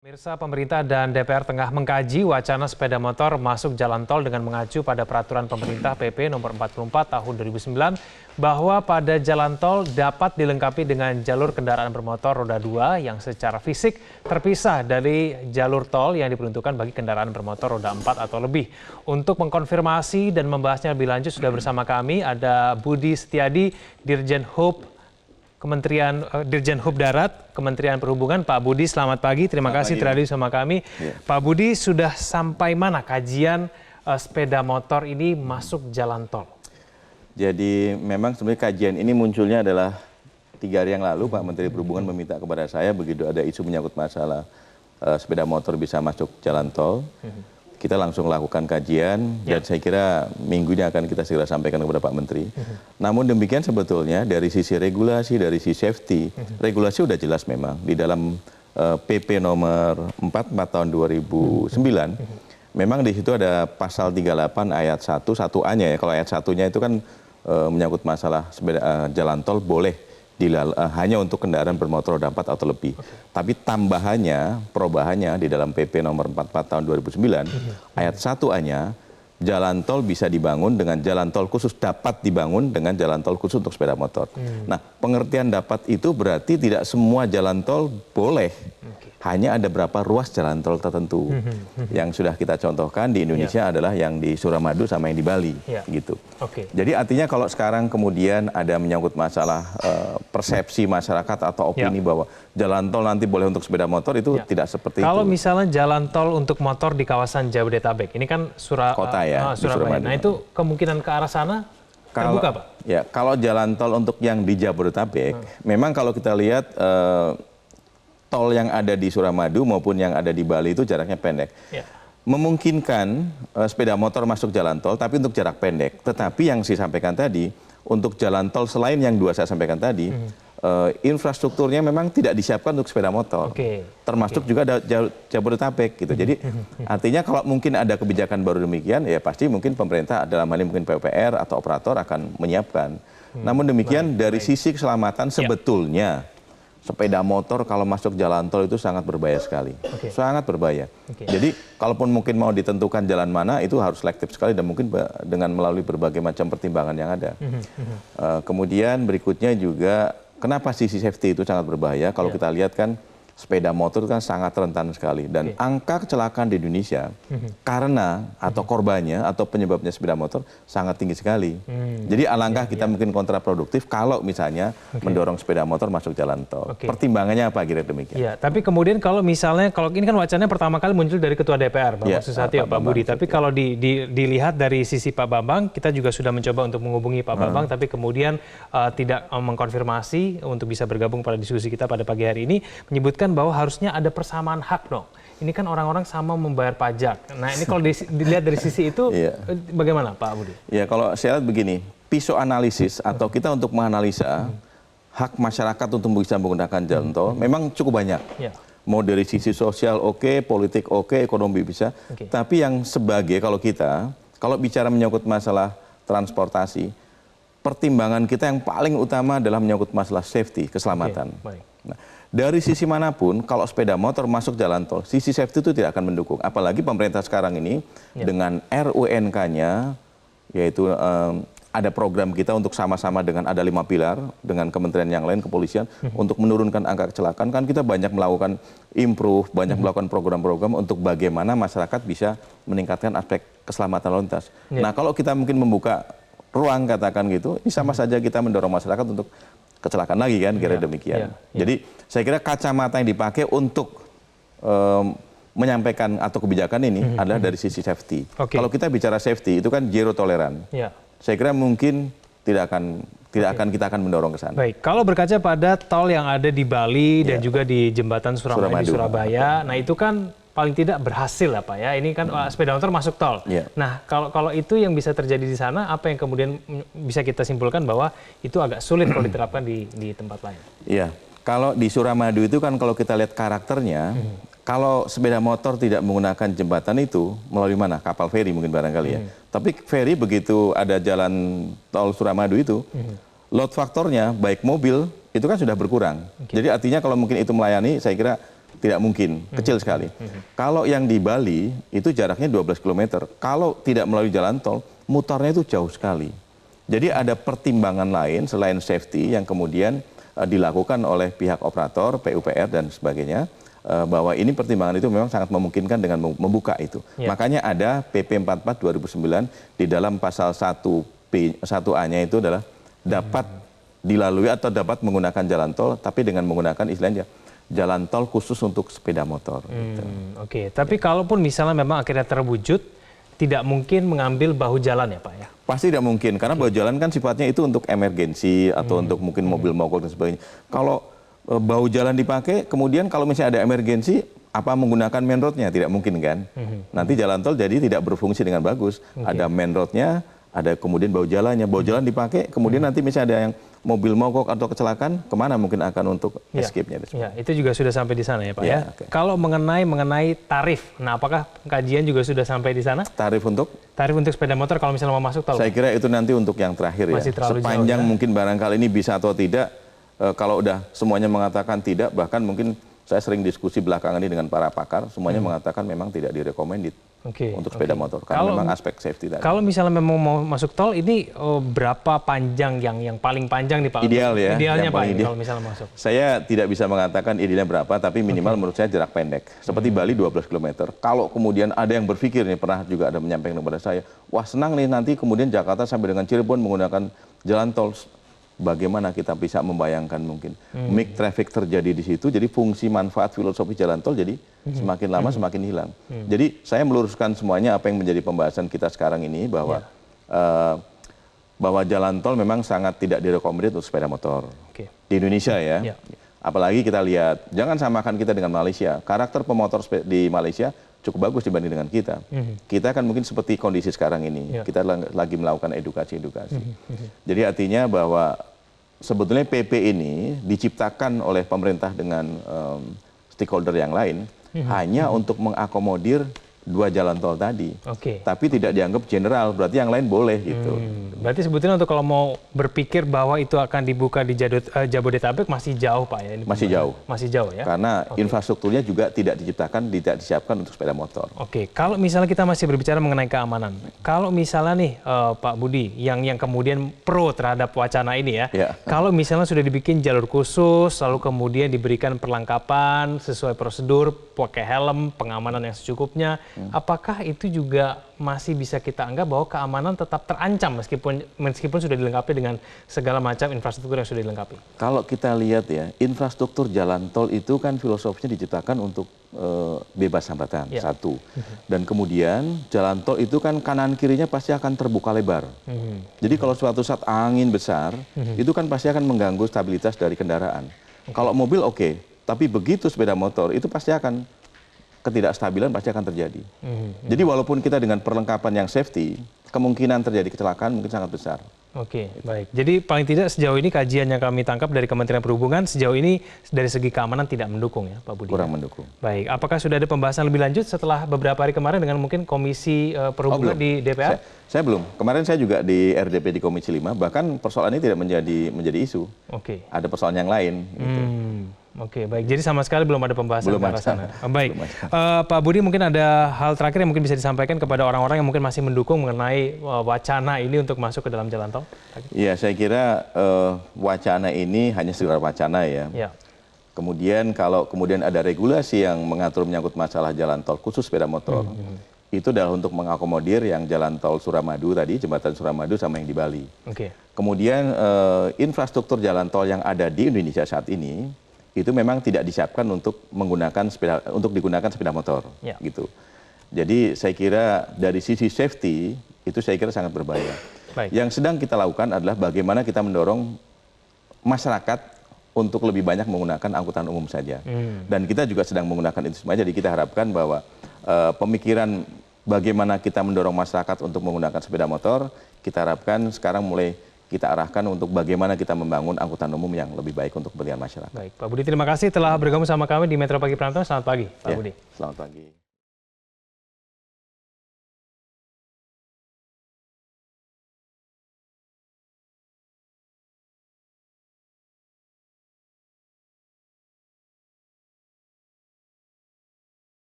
Pemirsa, pemerintah dan DPR tengah mengkaji wacana sepeda motor masuk jalan tol dengan mengacu pada peraturan pemerintah PP nomor 44 tahun 2009 bahwa pada jalan tol dapat dilengkapi dengan jalur kendaraan bermotor roda 2 yang secara fisik terpisah dari jalur tol yang diperuntukkan bagi kendaraan bermotor roda 4 atau lebih. Untuk mengkonfirmasi dan membahasnya lebih lanjut sudah bersama kami ada Budi Setiadi, Dirjen Hub Darat, Kementerian Perhubungan. Pak Budi, selamat pagi. Terima kasih telah hadir sama kami. Ya. Pak Budi, sudah sampai mana kajian sepeda motor ini masuk jalan tol? Jadi memang sebenarnya kajian ini munculnya adalah 3 hari yang lalu Pak Menteri Perhubungan meminta kepada saya begitu ada isu menyangkut masalah sepeda motor bisa masuk jalan tol. Kita langsung lakukan kajian dan saya kira minggu ini akan kita segera sampaikan kepada Pak Menteri. Namun demikian sebetulnya dari sisi regulasi, dari sisi safety, regulasi sudah jelas memang di dalam PP nomor 44 tahun 2009. Memang di situ ada pasal 38 ayat 1A-nya ya. Kalau ayat 1-nya itu kan menyangkut masalah sepeda jalan tol boleh hanya untuk kendaraan bermotor roda 4 atau lebih. Tapi tambahannya, perubahannya di dalam PP nomor 44 tahun 2009, ayat 1A-nya, jalan tol bisa dibangun dengan jalan tol khusus, dapat dibangun dengan jalan tol khusus untuk sepeda motor. Nah, pengertian dapat itu berarti tidak semua jalan tol boleh. Hanya ada berapa ruas jalan tol tertentu. Yang sudah kita contohkan di Indonesia adalah yang di Suramadu sama yang di Bali. Gitu. Jadi artinya kalau sekarang kemudian ada menyangkut masalah persepsi masyarakat atau opini bahwa jalan tol nanti boleh untuk sepeda motor itu tidak seperti itu. Kalau itu. misalnya jalan tol untuk motor di kawasan Jabodetabek, ini kan Surabaya. Nah itu kemungkinan ke arah sana terbuka Pak? Ya, kalau jalan tol untuk yang di Jabodetabek, memang kalau kita lihat tol yang ada di Suramadu maupun yang ada di Bali itu jaraknya pendek. Memungkinkan sepeda motor masuk jalan tol, tapi untuk jarak pendek. Tetapi yang saya sampaikan tadi, untuk jalan tol selain yang 2 saya sampaikan tadi, infrastrukturnya memang tidak disiapkan untuk sepeda motor. Termasuk juga ada Jabodetabek gitu. Jadi artinya kalau mungkin ada kebijakan baru demikian, ya pasti mungkin pemerintah dalam hal ini mungkin PUPR atau operator akan menyiapkan. Namun demikian dari sisi keselamatan sebetulnya sepeda motor kalau masuk jalan tol itu sangat berbahaya sekali, sangat berbahaya. Jadi kalaupun mungkin mau ditentukan jalan mana itu harus selektif sekali dan mungkin dengan melalui berbagai macam pertimbangan yang ada. Kemudian berikutnya juga kenapa sisi safety itu sangat berbahaya? Kalau kita lihat kan sepeda motor kan sangat rentan sekali dan angka kecelakaan di Indonesia karena atau korbannya atau penyebabnya sepeda motor sangat tinggi sekali. Jadi alangkah kita mungkin kontraproduktif kalau misalnya mendorong sepeda motor masuk jalan tol. Pertimbangannya apa kira demikian? Ya, tapi kemudian kalau misalnya kalau ini kan wacananya pertama kali muncul dari Ketua DPR Bapak Susatyo, Pak Budi. Tapi kalau dilihat dari sisi Pak Bambang, kita juga sudah mencoba untuk menghubungi Pak Bambang, tapi kemudian tidak mengkonfirmasi untuk bisa bergabung pada diskusi kita pada pagi hari ini, menyebutkan bahwa harusnya ada persamaan hak dong. Ini kan orang-orang sama membayar pajak. Nah ini kalau dilihat dari sisi itu bagaimana Pak Budi? Ya kalau saya lihat begini, pisau analisis atau kita untuk menganalisa hak masyarakat untuk bisa menggunakan jalan tol memang cukup banyak. Mau dari sisi sosial politik ekonomi bisa. Tapi yang sebagai kalau bicara menyangkut masalah transportasi, pertimbangan kita yang paling utama adalah menyangkut masalah safety, keselamatan. Nah, dari sisi manapun, kalau sepeda motor masuk jalan tol, sisi safety itu tidak akan mendukung. Apalagi pemerintah sekarang ini dengan RUNK-nya, yaitu ada program kita untuk sama-sama dengan ada 5 pilar, dengan kementerian yang lain, kepolisian, untuk menurunkan angka kecelakaan. Kan kita banyak melakukan improve, banyak melakukan program-program untuk bagaimana masyarakat bisa meningkatkan aspek keselamatan lalu lintas. Nah, kalau kita mungkin membuka ruang katakan gitu, ini sama saja kita mendorong masyarakat untuk kecelakaan lagi kan, kira demikian. Jadi saya kira kacamata yang dipakai untuk menyampaikan atau kebijakan ini adalah dari sisi safety. Kalau kita bicara safety itu kan zero toleran. Saya kira mungkin tidak akan kita akan mendorong ke sana. Baik, kalau berkaca pada tol yang ada di Bali dan juga di jembatan Suramadu di Surabaya, nah itu kan paling tidak berhasil lah Pak ya. Ini kan sepeda motor masuk tol. Nah kalau itu yang bisa terjadi di sana, apa yang kemudian bisa kita simpulkan bahwa itu agak sulit kalau diterapkan di tempat lain? Iya, kalau di Suramadu itu kan kalau kita lihat karakternya, kalau sepeda motor tidak menggunakan jembatan itu melalui mana? Kapal feri mungkin barangkali ya. Tapi feri begitu ada jalan tol Suramadu itu, load faktornya baik mobil itu kan sudah berkurang. Jadi artinya kalau mungkin itu melayani, saya kira tidak mungkin, kecil sekali. Kalau yang di Bali itu jaraknya 12 km. Kalau tidak melalui jalan tol, mutarnya itu jauh sekali. Jadi ada pertimbangan lain selain safety yang kemudian dilakukan oleh pihak operator, PUPR dan sebagainya, bahwa ini pertimbangan itu memang sangat memungkinkan dengan membuka itu. Makanya ada PP 44 2009 di dalam pasal 1A-nya itu adalah dapat dilalui atau dapat menggunakan jalan tol, tapi dengan menggunakan istilahnya jalan tol khusus untuk sepeda motor. Gitu. Oke, tapi kalaupun misalnya memang akhirnya terwujud, tidak mungkin mengambil bahu jalan ya Pak ya? Pasti tidak mungkin, karena bahu jalan kan sifatnya itu untuk emergensi atau untuk mungkin mobil mogok dan sebagainya. Kalau bahu jalan dipakai, kemudian kalau misalnya ada emergensi, apa menggunakan main roadnya? Tidak mungkin kan? Nanti jalan tol jadi tidak berfungsi dengan bagus. Ada main roadnya, ada kemudian bahu jalannya. Bahu jalan dipakai, kemudian nanti misalnya ada yang mobil mogok atau kecelakaan, kemana mungkin akan untuk escape-nya? Ya, itu juga sudah sampai di sana ya Pak ya. Okay. Kalau mengenai tarif, nah apakah kajian juga sudah sampai di sana? Tarif untuk? Tarif untuk sepeda motor kalau misalnya mau masuk tol? Saya kira itu nanti untuk yang terakhir ya. Sepanjang mungkin barangkali ini bisa atau tidak, kalau udah semuanya mengatakan tidak, bahkan mungkin saya sering diskusi belakangan ini dengan para pakar, semuanya mengatakan memang tidak direkomendit untuk sepeda motor, karena memang aspek safety tadi. Kalau misalnya memang mau masuk tol, ini berapa panjang yang paling panjang nih Pak? Ideal ya. Idealnya Pak kalau misalnya masuk? Saya tidak bisa mengatakan idealnya berapa, tapi minimal menurut saya jarak pendek. Seperti Bali 12 km. Kalau kemudian ada yang berpikir nih, pernah juga ada menyampaikan kepada saya, wah senang nih nanti kemudian Jakarta sampai dengan Cirebon menggunakan jalan tol. Bagaimana kita bisa membayangkan mungkin mix traffic terjadi di situ, jadi fungsi manfaat filosofi jalan tol jadi semakin lama semakin hilang. Jadi saya meluruskan semuanya apa yang menjadi pembahasan kita sekarang ini, bahwa bahwa jalan tol memang sangat tidak direkomendasi untuk sepeda motor di Indonesia ya. Apalagi kita lihat, jangan samakan kita dengan Malaysia. Karakter pemotor di Malaysia cukup bagus dibanding dengan kita. Kita kan mungkin seperti kondisi sekarang ini, kita lagi melakukan edukasi-edukasi. Jadi artinya bahwa sebetulnya PP ini diciptakan oleh pemerintah dengan stakeholder yang lain hanya untuk mengakomodir dua jalan tol tadi. Tapi tidak dianggap general, berarti yang lain boleh gitu. Berarti sebetulnya untuk kalau mau berpikir bahwa itu akan dibuka di Jabodetabek masih jauh Pak ya? Masih jauh. Masih jauh ya? Karena infrastrukturnya juga tidak diciptakan, tidak disiapkan untuk sepeda motor. Kalau misalnya kita masih berbicara mengenai keamanan, kalau misalnya nih Pak Budi, yang kemudian pro terhadap wacana ini ya, kalau misalnya sudah dibikin jalur khusus, lalu kemudian diberikan perlengkapan sesuai prosedur, pakai helm, pengamanan yang secukupnya, apakah itu juga masih bisa kita anggap bahwa keamanan tetap terancam meskipun sudah dilengkapi dengan segala macam infrastruktur yang sudah dilengkapi? Kalau kita lihat ya, infrastruktur jalan tol itu kan filosofinya diciptakan untuk bebas hambatan, satu. Dan kemudian jalan tol itu kan kanan kirinya pasti akan terbuka lebar. Jadi kalau suatu saat angin besar, itu kan pasti akan mengganggu stabilitas dari kendaraan. Kalau mobil oke, tapi begitu sepeda motor itu pasti akan ketidakstabilan pasti akan terjadi. Jadi walaupun kita dengan perlengkapan yang safety, kemungkinan terjadi kecelakaan mungkin sangat besar. Baik. Jadi paling tidak sejauh ini kajian yang kami tangkap dari Kementerian Perhubungan sejauh ini dari segi keamanan tidak mendukung ya Pak Budi? Kurang mendukung. Baik. Apakah sudah ada pembahasan lebih lanjut setelah beberapa hari kemarin dengan mungkin Komisi Perhubungan di DPR? Saya belum. Kemarin saya juga di RDP di Komisi 5, bahkan persoalan ini tidak menjadi isu. Ada persoalan yang lain. Gitu. Baik. Jadi sama sekali belum ada pembahasan ke arah sana. Baik. Pak Budi, mungkin ada hal terakhir yang mungkin bisa disampaikan kepada orang-orang yang mungkin masih mendukung mengenai wacana ini untuk masuk ke dalam jalan tol? Iya, saya kira wacana ini hanya sekedar wacana ya. Kemudian kalau kemudian ada regulasi yang mengatur menyangkut masalah jalan tol khusus sepeda motor, itu adalah untuk mengakomodir yang jalan tol Suramadu tadi, jembatan Suramadu sama yang di Bali. Kemudian infrastruktur jalan tol yang ada di Indonesia saat ini itu memang tidak disiapkan untuk digunakan sepeda motor, gitu. Jadi saya kira dari sisi safety itu saya kira sangat berbahaya. Yang sedang kita lakukan adalah bagaimana kita mendorong masyarakat untuk lebih banyak menggunakan angkutan umum saja. Dan kita juga sedang menggunakan itu semua. Jadi kita harapkan bahwa pemikiran bagaimana kita mendorong masyarakat untuk menggunakan sepeda motor, kita harapkan sekarang mulai kita arahkan untuk bagaimana kita membangun angkutan umum yang lebih baik untuk kepentingan masyarakat. Baik, Pak Budi, terima kasih telah bergabung sama kami di Metro Pagi Prantau. Selamat pagi, Pak Budi. Selamat pagi.